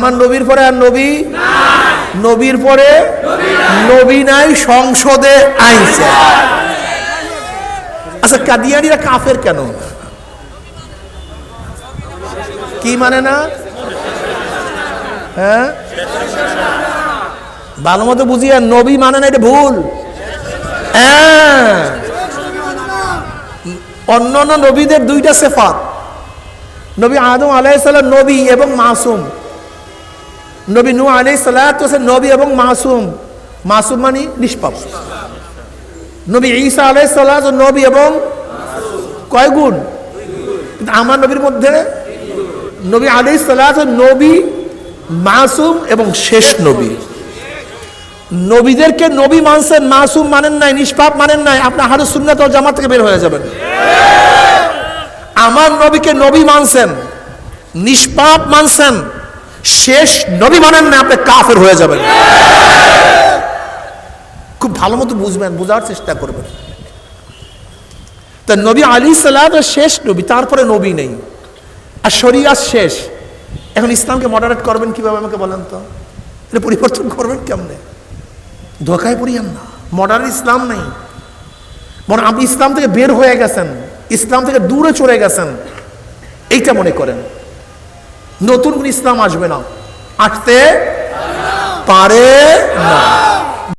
আমার নবীর পরে আর নবী নবীর পরে নবী নাই, সংসদে আইছে। আচ্ছা, কাদিয়ানীরা কাফের কেন? কি মানে না? হ্যাঁ, ভালো মতো বুঝিয়ে, নবী মানে না, এটা ভুল। হ্যাঁ, অন্যান্য নবীদের দুইটা সিফাত। নবী আদম আলাইহিস সালাম নবী এবং মাসুম, নবী নূহ আলাইহিস সালাম নবী এবং মাসুম। মাসুম মানে নিষ্পাপ। নবী ঈসা আলাইহিস সালাম নবী এবং কয় গুণ? আমার নবীর মধ্যে নবী আলাইহিস সালাম নবী, মাসুম এবং শেষ নবী। নবীদেরকে নবী মানছেন, মাসুম মানেন নাই, নিষ্পাপ মানেন নাই, আপনি আহলুস সুন্নাত ওয়াল জামাত থেকে বের হয়ে যাবেন। আমার নবীকে নবী মানছেন, নিষ্পাপ মানছেন, শেষ নবী মানেন না, আপনি কাফের হয়ে যাবেন। খুব ভালো মতো বুঝবেন, বোঝার চেষ্টা করবেন। তা নবী আলাইহিস সালাম শেষ নবী, তারপরে নবী নেই, আর শরিয়াত শেষ। এখন ইসলামকে মডারেট করবেন কিভাবে আমাকে বলেন তো? এটা পরিবর্তন করবেন কেমনে? ধোকায় পড়িয়েন না, মডার্ন ইসলাম নেই, বরং আপনি ইসলাম থেকে বের হয়ে গেছেন, ইসলাম থেকে দূরে চলে গেছেন, এইটা মনে করেন। নতুন কোন ইসলাম আসবে না, আসতে পারে না।